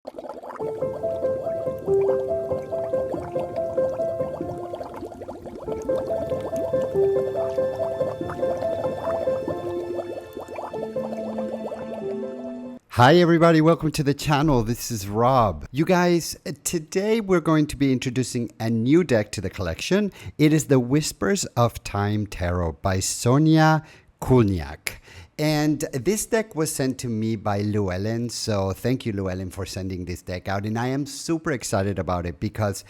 Hi everybody, welcome to the channel. This is Rob. You guys, today we're going to be introducing a new deck to the collection. It is the Whispers of Time Tarot by Sonia Kuniak. And this deck was sent to me by Llewellyn. So thank you, Llewellyn, for sending this deck out. And I am super excited about it because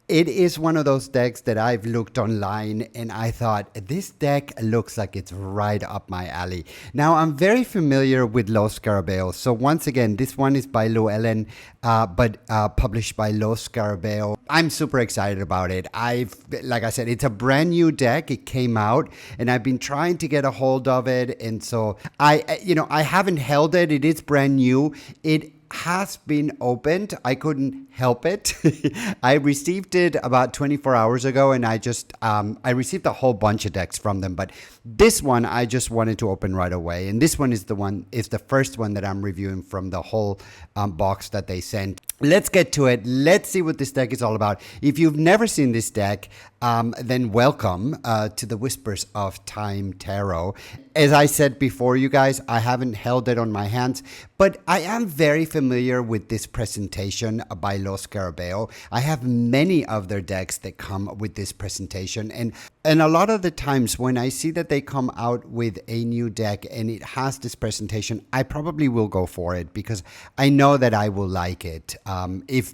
it is one of those decks that I've looked online and I thought, this deck looks like it's right up my alley. Now, I'm very familiar with Los Scarabeo. So once again, this one is by Llewellyn, but published by Los Scarabeo. I'm super excited about it. Like I said, it's a brand new deck. It came out and I've been trying to get a hold of it. And so I haven't held it. It is brand new. It has been opened. I couldn't help it. I received it about 24 hours ago and I received a whole bunch of decks from them, but this one I just wanted to open right away. And this one is the first one that I'm reviewing from the whole box that they sent. Let's get to it. Let's see what this deck is all about. If you've never seen this deck, then welcome to the Whispers of Time Tarot. As I said before, you guys, I haven't held it on my hands, but I am very familiar with this presentation by Los Scarabeo. I have many of their decks that come with this presentation, and a lot of the times when I see that they come out with a new deck and it has this presentation, I probably will go for it because I know that I will like it. If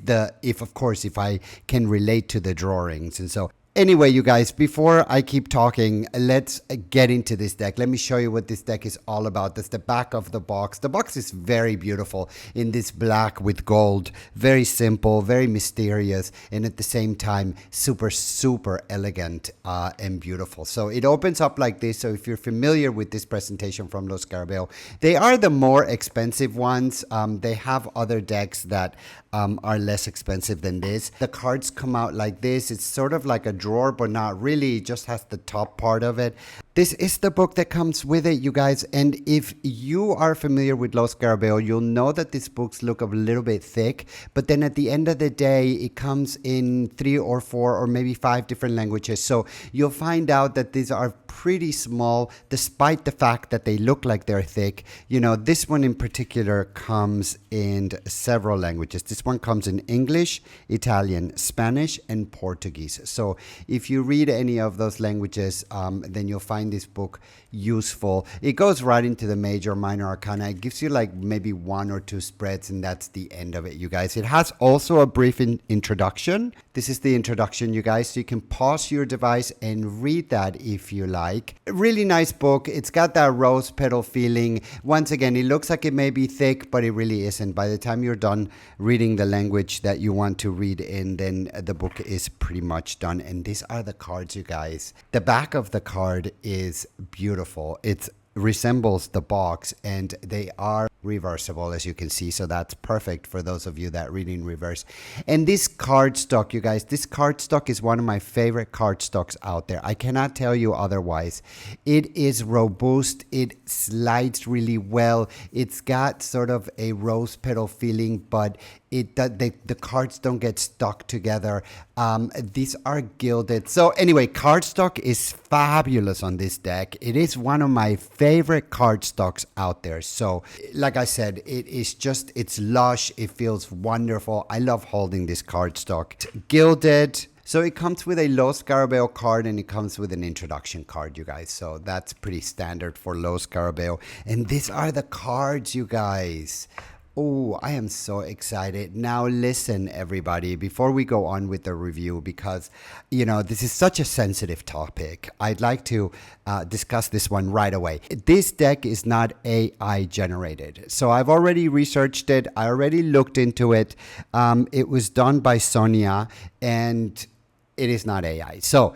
I can relate to the drawings. And so anyway, you guys, before I keep talking, let's get into this deck. Let me show you what this deck is all about. That's the back of the box. The box is very beautiful in this black with gold. Very simple, very mysterious, and at the same time, super, super elegant and beautiful. So it opens up like this. So if you're familiar with this presentation from Los Scarabeo, they are the more expensive ones. They have other decks that are less expensive than this. The cards come out like this. It's sort of like a drawer, but not really. It just has the top part of it. This is the book that comes with it, you guys. And if you are familiar with Los Scarabeo, you'll know that these books look a little bit thick. But then at the end of the day, it comes in 3 or 4 or maybe 5 different languages. So you'll find out that these are pretty small, despite the fact that they look like they're thick. You know, this one in particular comes in several languages. This one comes in English, Italian, Spanish, and Portuguese. So if you read any of those languages, then you'll find this book useful. It goes right into the major minor arcana. It gives you like maybe 1 or 2 spreads, and that's the end of it, you guys. It has also a brief introduction. This is the introduction, you guys, so you can pause your device and read that if you like. A really nice book. It's got that rose petal feeling. Once again, it looks like it may be thick, but it really isn't. By the time you're done reading the language that you want to read in, then the book is pretty much done. And these are the cards, you guys. The back of the card is beautiful. It resembles the box, and they are reversible, as you can see, so that's perfect for those of you that read in reverse. And this cardstock, you guys, this cardstock is one of my favorite cardstocks out there. I cannot tell you otherwise. It is robust. It slides really well. It's got sort of a rose petal feeling, but the cards don't get stuck together. These are gilded. So anyway, cardstock is fabulous on this deck. It is one of my favorite cardstocks out there. So like I said, it's lush. It feels wonderful. I love holding this cardstock. It's gilded. So it comes with a Los Scarabeo card and it comes with an introduction card, you guys. So that's pretty standard for Los Scarabeo. And these are the cards, you guys. Oh, I am so excited. Now listen, everybody, before we go on with the review, because, you know, this is such a sensitive topic, I'd like to discuss this one right away. This deck is not AI generated. So I've already researched it. I already looked into it. It was done by Sonia, and it is not AI. So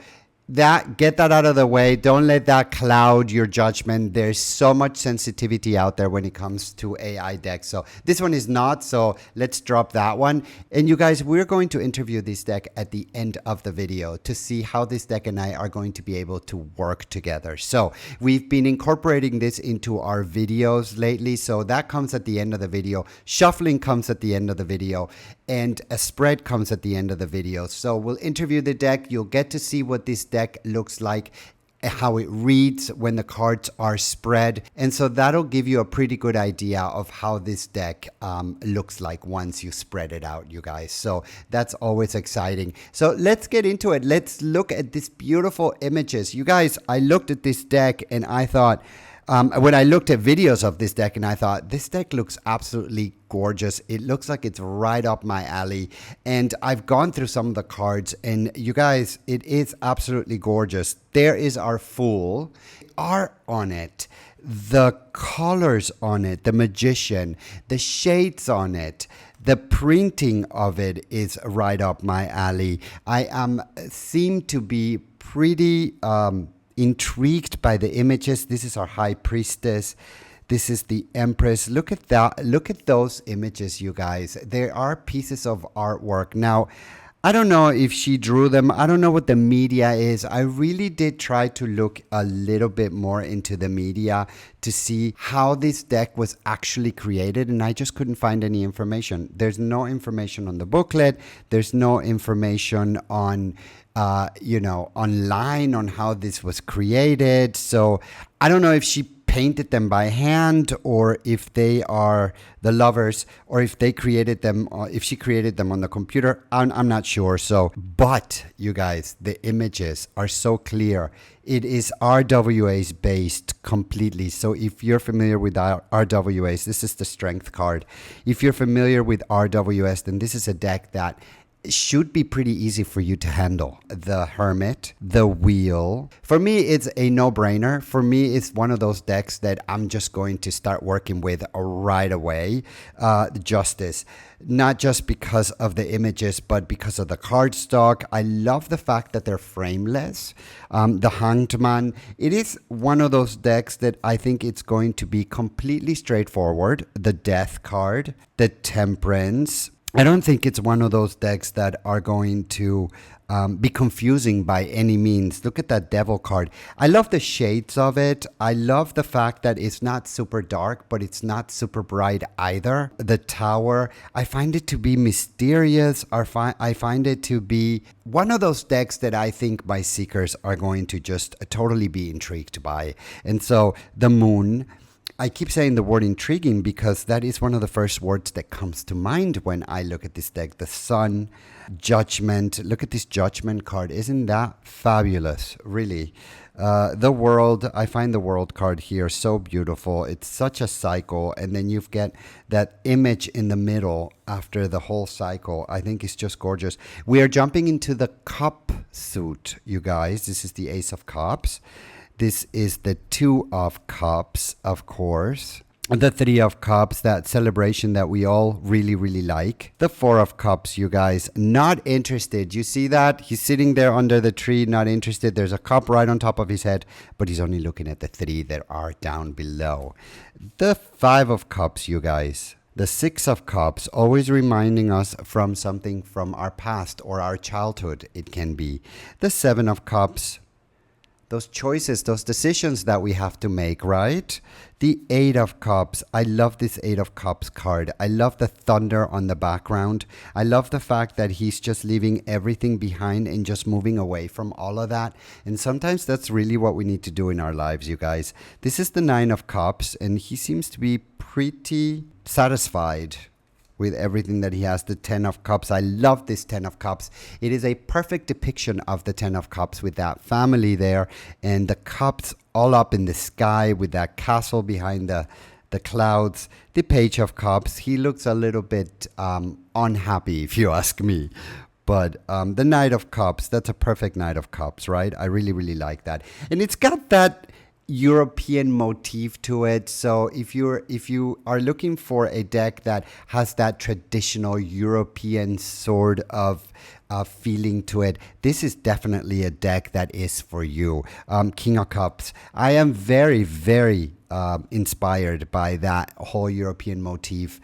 get that out of the way. Don't let that cloud your judgment. There's so much sensitivity out there when it comes to AI decks. So this one is not, so let's drop that one. And you guys, we're going to interview this deck at the end of the video to see how this deck and I are going to be able to work together. So we've been incorporating this into our videos lately. So that comes at the end of the video. Shuffling comes at the end of the video. And a spread comes at the end of the video. So we'll interview the deck. You'll get to see what this deck looks like, how it reads when the cards are spread. And so that'll give you a pretty good idea of how this deck looks like once you spread it out, you guys. So that's always exciting. So let's get into it. Let's look at these beautiful images. You guys, I looked at this deck and I thought, when I looked at videos of this deck and I thought, this deck looks absolutely gorgeous. It looks like it's right up my alley. And I've gone through some of the cards and you guys, it is absolutely gorgeous. There is our Fool, art on it, the colors on it, the Magician, the shades on it. The printing of it is right up my alley. I seem to be pretty intrigued by the images. This is our High Priestess. This is the Empress. Look at that. Look at those images, you guys. There are pieces of artwork. Now, I don't know if she drew them. I don't know what the media is. I really did try to look a little bit more into the media to see how this deck was actually created, and I just couldn't find any information. There's no information on the booklet. There's no information on online on how this was created. So I don't know if she painted them by hand or if they are the lovers or if they created them, or if she created them on the computer. I'm not sure. So, but you guys, the images are so clear. It is RWAs based completely. So if you're familiar with RWAs, this is the strength card. If you're familiar with RWS, then this is a deck that should be pretty easy for you to handle. The Hermit, the Wheel. For me, it's a no-brainer. For me, it's one of those decks that I'm just going to start working with right away. The Justice, not just because of the images, but because of the cardstock. I love the fact that they're frameless. The Hanged Man, it is one of those decks that I think it's going to be completely straightforward. The Death card, the Temperance. I don't think it's one of those decks that are going to be confusing by any means. Look at that Devil card. I love the shades of it. I love the fact that it's not super dark, but it's not super bright either. The Tower, I find it to be mysterious. I find it to be one of those decks that I think my seekers are going to just totally be intrigued by. And so the Moon, I keep saying the word intriguing because that is one of the first words that comes to mind when I look at this deck. The Sun, Judgment. Look at this Judgment card. Isn't that fabulous? Really. The World. I find the World card here so beautiful. It's such a cycle. And then you've got that image in the middle after the whole cycle. I think it's just gorgeous. We are jumping into the Cup suit, you guys. This is the Ace of Cups. This is the Two of Cups, of course. The Three of Cups, that celebration that we all really, really like. The Four of Cups, you guys, not interested. You see that? He's sitting there under the tree, not interested. There's a cup right on top of his head, but he's only looking at the three that are down below. The Five of Cups, you guys. The Six of Cups, always reminding us from something from our past or our childhood, it can be. The Seven of Cups. Those choices, those decisions that we have to make, right? The Eight of Cups. I love this Eight of Cups card. I love the thunder on the background. I love the fact that he's just leaving everything behind and just moving away from all of that. And sometimes that's really what we need to do in our lives, you guys. This is the Nine of Cups, and he seems to be pretty satisfied with everything that he has. The Ten of Cups. I love this Ten of Cups. It is a perfect depiction of the Ten of Cups with that family there and the cups all up in the sky with that castle behind the clouds. The Page of Cups. He looks a little bit unhappy, if you ask me. But the Knight of Cups, that's a perfect Knight of Cups, right? I really, really like that. And it's got that European motif to it. So if you are looking for a deck that has that traditional European sort of feeling to it, this is definitely a deck that is for you. King of Cups. I am very, very inspired by that whole European motif.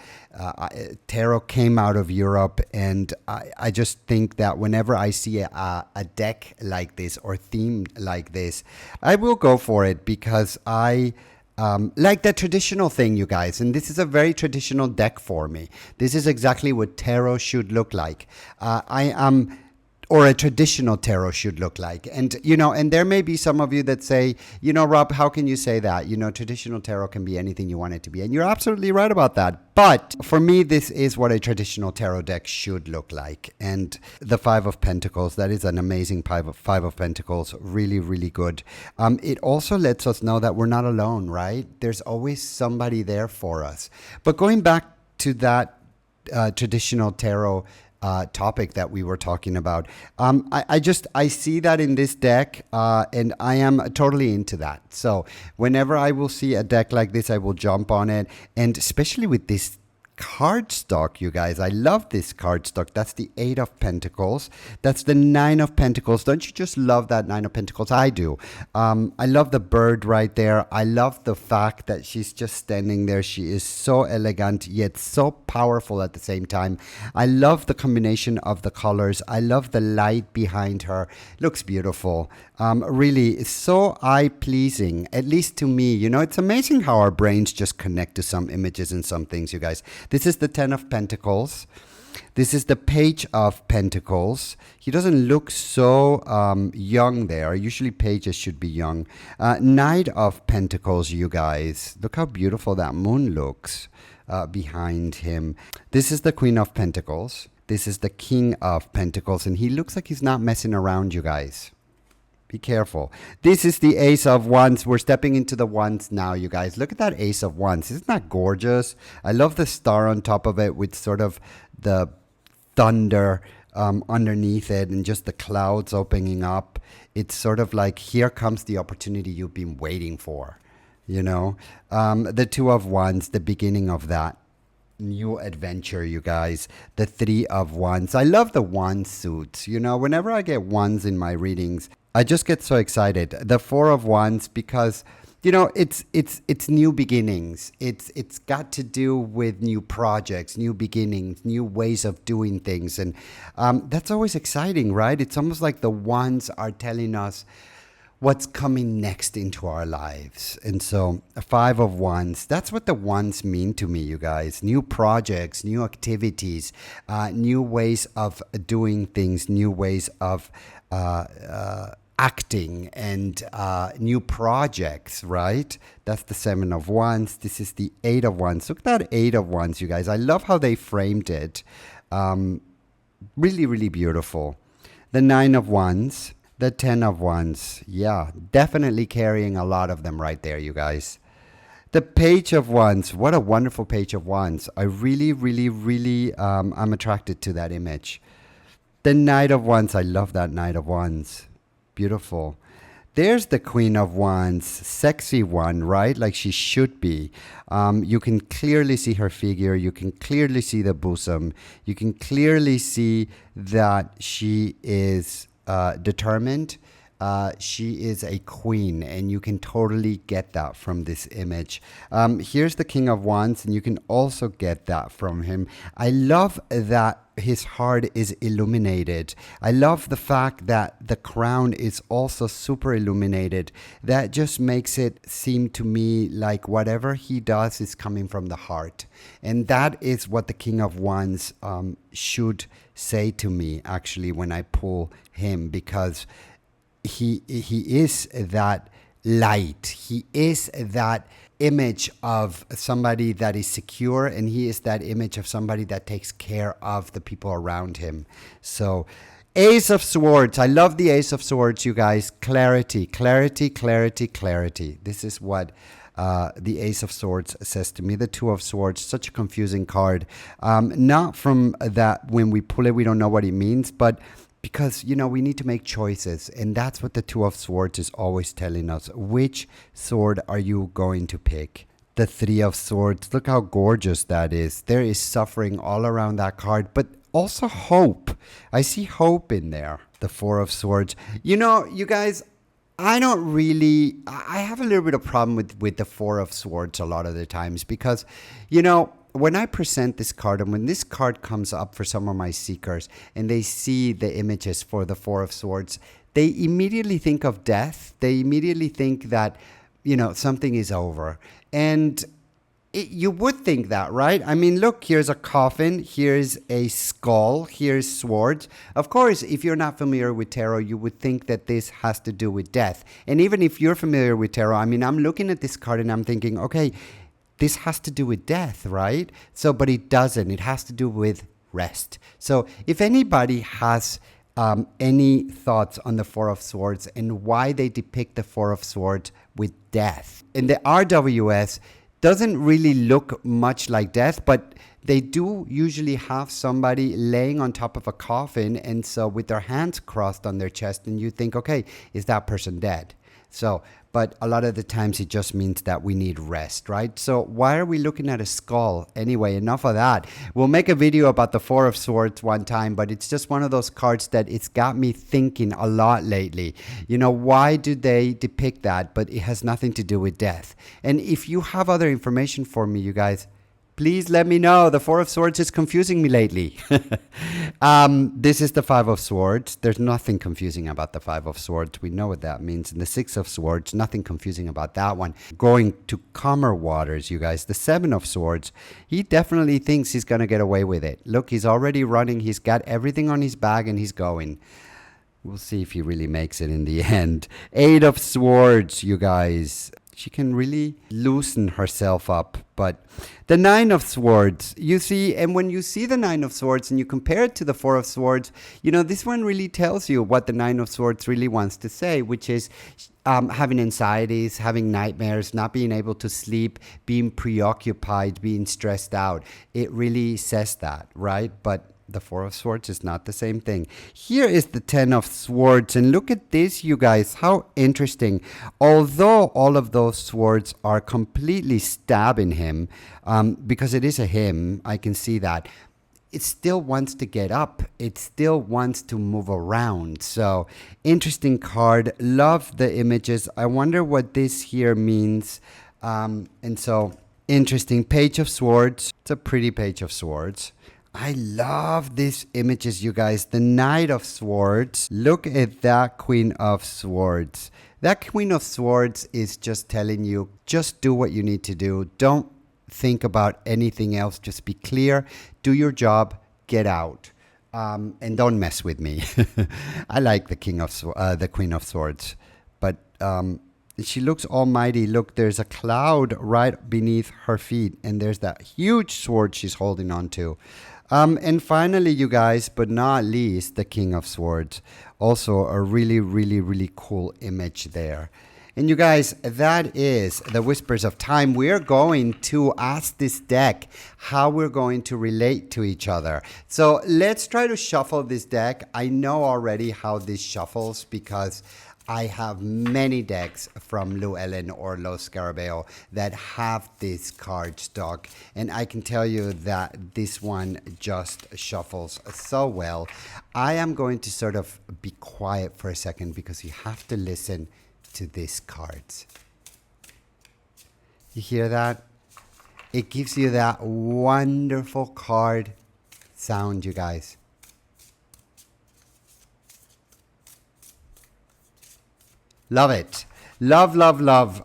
Tarot came out of Europe, and I just think that whenever I see a deck like this or theme like this, I will go for it because I like the traditional thing, you guys. And this is a very traditional deck for me. This is exactly what tarot should look like. I am or a traditional tarot should look like. And, and there may be some of you that say, Rob, how can you say that? Traditional tarot can be anything you want it to be. And you're absolutely right about that. But for me, this is what a traditional tarot deck should look like. And the Five of Pentacles, that is an amazing Five of Pentacles. Really, really good. It also lets us know that we're not alone, right? There's always somebody there for us. But going back to that traditional tarot topic that we were talking about. I see that in this deck, and I am totally into that. So whenever I will see a deck like this, I will jump on it. And especially with this cardstock, you guys, I love this cardstock. That's the Eight of Pentacles. That's the Nine of Pentacles. Don't you just love that Nine of Pentacles? I do. I love the bird right there. I love the fact that she's just standing there. She is so elegant yet so powerful at the same time. I love the combination of the colors. I love the light behind her. Looks beautiful. Really so eye-pleasing, at least to me. It's amazing how our brains just connect to some images and some things, you guys. This is the Ten of Pentacles. This is the Page of Pentacles. He doesn't look so young there. Usually pages should be young. Knight of Pentacles, you guys. Look how beautiful that moon looks behind him. This is the Queen of Pentacles. This is the King of Pentacles. And he looks like he's not messing around, you guys. Be careful. This is the Ace of Wands. We're stepping into the Wands now, you guys. Look at that Ace of Wands. Isn't that gorgeous? I love the star on top of it with sort of the thunder underneath it and just the clouds opening up. It's sort of like, here comes the opportunity you've been waiting for, The Two of Wands, the beginning of that new adventure, you guys. The Three of Wands. I love the wand suits. Whenever I get wands in my readings, I just get so excited. The Four of Wands, because it's new beginnings. It's got to do with new projects, new beginnings, new ways of doing things, and that's always exciting, right? It's almost like the wands are telling us what's coming next into our lives. And so Five of Wands, that's what the wands mean to me, you guys. New projects, new activities, new ways of doing things, new ways of acting, and new projects, right? That's the Seven of Wands. This is the Eight of Wands. Look at that Eight of Wands, you guys. I love how they framed it. Really, really beautiful. The Nine of Wands. The Ten of Wands. Yeah, definitely carrying a lot of them right there, you guys. The Page of Wands. What a wonderful Page of Wands. I really, really, really, I'm attracted to that image. The Knight of Wands. I love that Knight of Wands. Beautiful. There's the Queen of Wands. Sexy one, right? Like she should be. You can clearly see her figure. You can clearly see the bosom. You can clearly see that she is determined. She is a queen, and you can totally get that from this image. Here's the King of Wands, and you can also get that from him. I love that his heart is illuminated. I love the fact that the crown is also super illuminated. That just makes it seem to me like whatever he does is coming from the heart. And that is what the King of Wands should say to me, actually, when I pull him, because he is that light. He is that image of somebody that is secure, and he is that image of somebody that takes care of the people around him. So Ace of Swords. I love the Ace of Swords, you guys. Clarity, clarity, clarity, clarity. This is what the Ace of Swords says to me. The Two of Swords, such a confusing card. Not from that when we pull it, we don't know what it means, but because, you know, we need to make choices. And that's what the Two of Swords is always telling us. Which sword are you going to pick? The Three of Swords. Look how gorgeous that is. There is suffering all around that card, but also hope. I see hope in there. The Four of Swords. You know, you guys, I have a little bit of problem with the Four of Swords a lot of the times because, you know, when I present this card and when this card comes up for some of my seekers and they see the images for the Four of Swords, they immediately think of death. They immediately think that, you know, something is over. And you would think that, right? I mean, look, here's a coffin, here's a skull, here's swords. Of course, if you're not familiar with tarot, you would think that this has to do with death. And even if you're familiar with tarot, I mean, I'm looking at this card and I'm thinking, okay, this has to do with death, right? So, but it doesn't. It has to do with rest. So if anybody has any thoughts on the Four of Swords and why they depict the Four of Swords with death, in the RWS, doesn't really look much like death, but they do usually have somebody laying on top of a coffin, and so with their hands crossed on their chest, and you think, okay, is that person dead? So, but a lot of the times it just means that we need rest, right? So why are we looking at a skull? Anyway, enough of that. We'll make a video about the Four of Swords one time, but it's just one of those cards that it's got me thinking a lot lately. You know, why do they depict that? But it has nothing to do with death. And if you have other information for me, you guys, please let me know. The Four of Swords is confusing me lately. This is the Five of Swords. There's nothing confusing about the Five of Swords. We know what that means. And the Six of Swords, nothing confusing about that one. Going to calmer waters, you guys. The Seven of Swords, he definitely thinks he's going to get away with it. Look, he's already running. He's got everything on his bag and he's going. We'll see if he really makes it in the end. Eight of Swords, you guys. She can really loosen herself up. But the Nine of Swords, you see, and when you see the Nine of Swords and you compare it to the Four of Swords, you know, this one really tells you what the Nine of Swords really wants to say, which is having anxieties, having nightmares, not being able to sleep, being preoccupied, being stressed out. It really says that, right? But the Four of Swords is not the same thing. Here is the Ten of Swords. And look at this, you guys. How interesting. Although all of those swords are completely stabbing him, because it is a him, I can see that. It still wants to get up. It still wants to move around. So, interesting card. Love the images. I wonder what this here means. And so, interesting. Page of Swords. It's a pretty Page of Swords. I love these images, you guys. The Knight of Swords. Look at that Queen of Swords. That Queen of Swords is just telling you, just do what you need to do. Don't think about anything else. Just be clear. Do your job. Get out. And don't mess with me. I like the Queen of Swords. But she looks almighty. Look, there's a cloud right beneath her feet. And there's that huge sword she's holding on to. And finally, you guys, but not least, the King of Swords. Also a really, really, really cool image there. And you guys, that is the Whispers of Time. We're going to ask this deck how we're going to relate to each other. So let's try to shuffle this deck. I know already how this shuffles because I have many decks from Llewellyn or Los Scarabeo that have this cardstock, and I can tell you that this one just shuffles so well. I am going to sort of be quiet for a second because you have to listen to these cards. You hear that? It gives you that wonderful card sound, you guys. Love it. Love, love, love.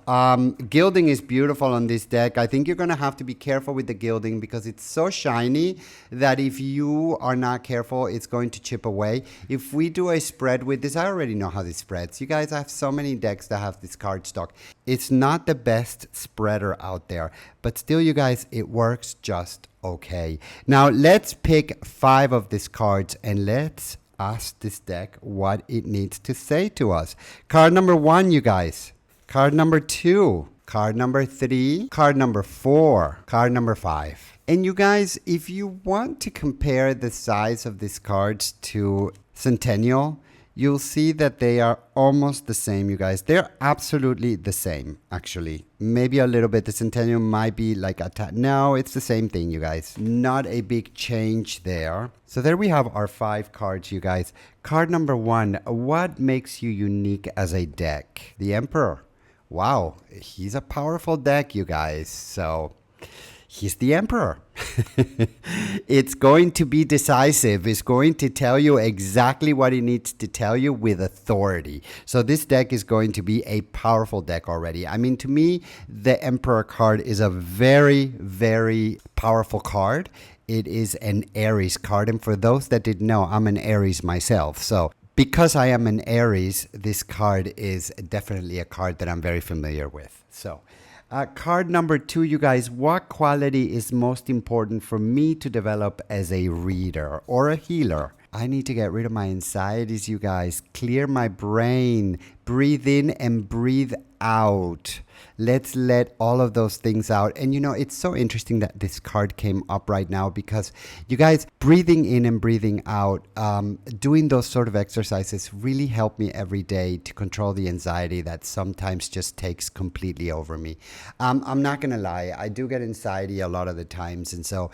Gilding is beautiful on this deck. I think you're going to have to be careful with the gilding because it's so shiny that if you are not careful, it's going to chip away. If we do a spread with this, I already know how this spreads. You guys, I have so many decks that have this cardstock. It's not the best spreader out there, but still, you guys, it works just okay. Now, let's pick 5 of these cards and let's ask this deck what it needs to say to us. Card number 1, you guys. Card number 2. Card number 3. Card number 4. Card number 5. And you guys, if you want to compare the size of these cards to Centennial, you'll see that they are almost the same, you guys. They're absolutely the same, actually. Maybe a little bit. The Centennial might be like a no, it's the same thing, you guys. Not a big change there. So there we have our 5 cards, you guys. Card number 1, what makes you unique as a deck? The Emperor. Wow, he's a powerful deck, you guys. So he's the Emperor. It's going to be decisive. It's going to tell you exactly what it needs to tell you with authority. So this deck is going to be a powerful deck already. I mean, to me, the Emperor card is a very, very powerful card. It is an Aries card. And for those that didn't know, I'm an Aries myself. So because I am an Aries, this card is definitely a card that I'm very familiar with. So card number 2, you guys, what quality is most important for me to develop as a reader or a healer? I need to get rid of my anxieties, you guys. Clear my brain. Breathe in and breathe out. Let's let all of those things out. And you know, it's so interesting that this card came up right now because you guys, breathing in and breathing out, doing those sort of exercises really help me every day to control the anxiety that sometimes just takes completely over me. I'm not going to lie. I do get anxiety a lot of the times. And so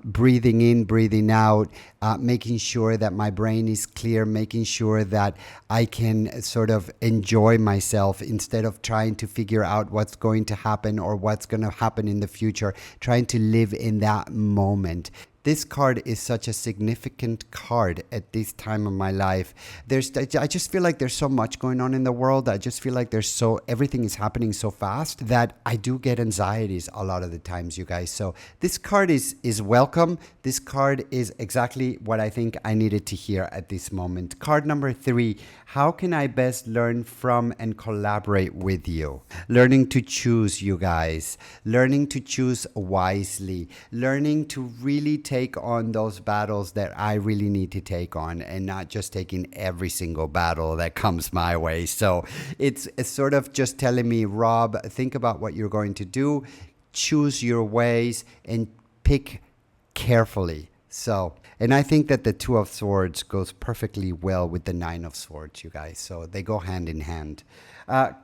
breathing in, breathing out, making sure that my brain is clear, making sure that I can sort of enjoy myself instead of trying to figure out what's going to happen or what's going to happen in the future, trying to live in that moment. This card is such a significant card at this time of my life. I just feel like there's so much going on in the world. I just feel like everything is happening so fast that I do get anxieties a lot of the times, you guys. So this card is welcome. This card is exactly what I think I needed to hear at this moment. Card number 3, how can I best learn from and collaborate with you? Learning to choose, you guys. Learning to choose wisely. Learning to really take on those battles that I really need to take on and not just taking every single battle that comes my way. So it's sort of just telling me, Rob, think about what you're going to do, choose your ways and pick carefully. So, and I think that the 2 of Swords goes perfectly well with the 9 of Swords, you guys. So they go hand in hand.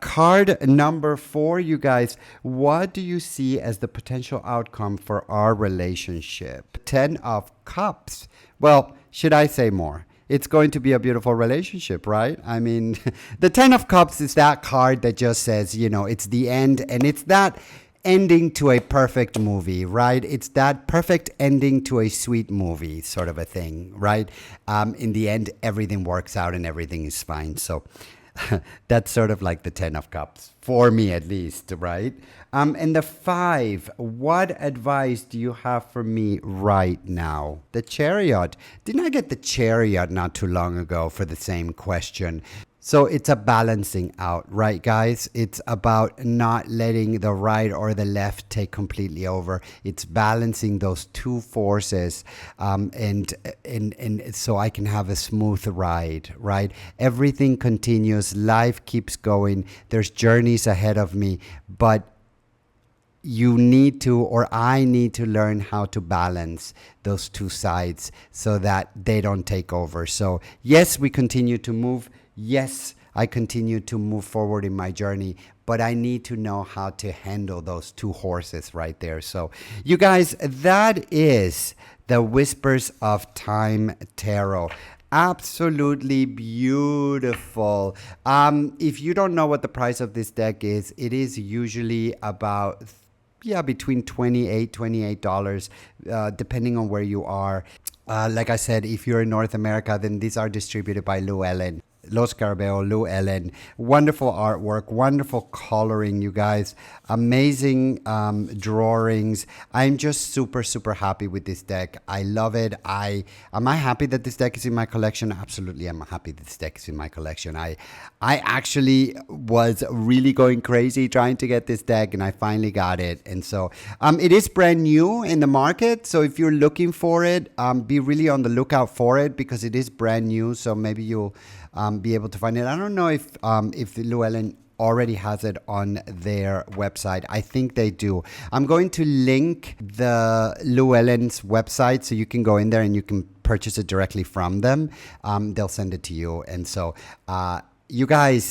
Card number 4, you guys, what do you see as the potential outcome for our relationship? 10 of Cups. Well, should I say more? It's going to be a beautiful relationship, right? I mean, the 10 of Cups is that card that just says, you know, it's the end, and it's that ending to a perfect movie, right? It's that perfect ending to a sweet movie sort of a thing, right? In the end, everything works out and everything is fine. So that's sort of like the 10 of Cups, for me at least, right? And the 5, what advice do you have for me right now? The Chariot. Didn't I get the Chariot not too long ago for the same question? So it's a balancing out, right, guys? It's about not letting the right or the left take completely over. It's balancing those 2 forces, and so I can have a smooth ride, right? Everything continues. Life keeps going. There's journeys ahead of me, but you need to, or I need to learn how to balance those 2 sides so that they don't take over. So yes, we continue to move. Yes, I continue to move forward in my journey, but I need to know how to handle those 2 horses right there. So you guys, that is the Whispers of Time Tarot. Absolutely beautiful. If you don't know what the price of this deck is, it is usually about between $28, depending on where you are. Like I said, if you're in North America, then these are distributed by Llewellyn. Los Carabeo, Llewellyn. Wonderful artwork, wonderful coloring, you guys. Amazing drawings. I'm just super, super happy with this deck. I love it. Am I happy that this deck is in my collection? Absolutely, I'm happy that this deck is in my collection. I actually was really going crazy trying to get this deck, and I finally got it. And so it is brand new in the market. So if you're looking for it, be really on the lookout for it because it is brand new. So maybe you'll be able to find it. I don't know if Llewellyn already has it on their website. I think they do. I'm going to link the Llewellyn's website so you can go in there and you can purchase it directly from them, they'll send it to you. And so, you guys,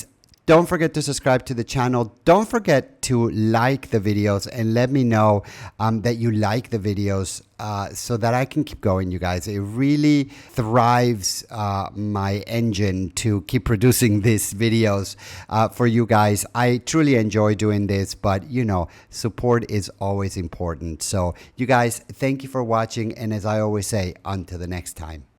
don't forget to subscribe to the channel. Don't forget to like the videos and let me know that you like the videos so that I can keep going, you guys. It really thrives my engine to keep producing these videos for you guys. I truly enjoy doing this, but you know, support is always important. So you guys, thank you for watching. And as I always say, until the next time.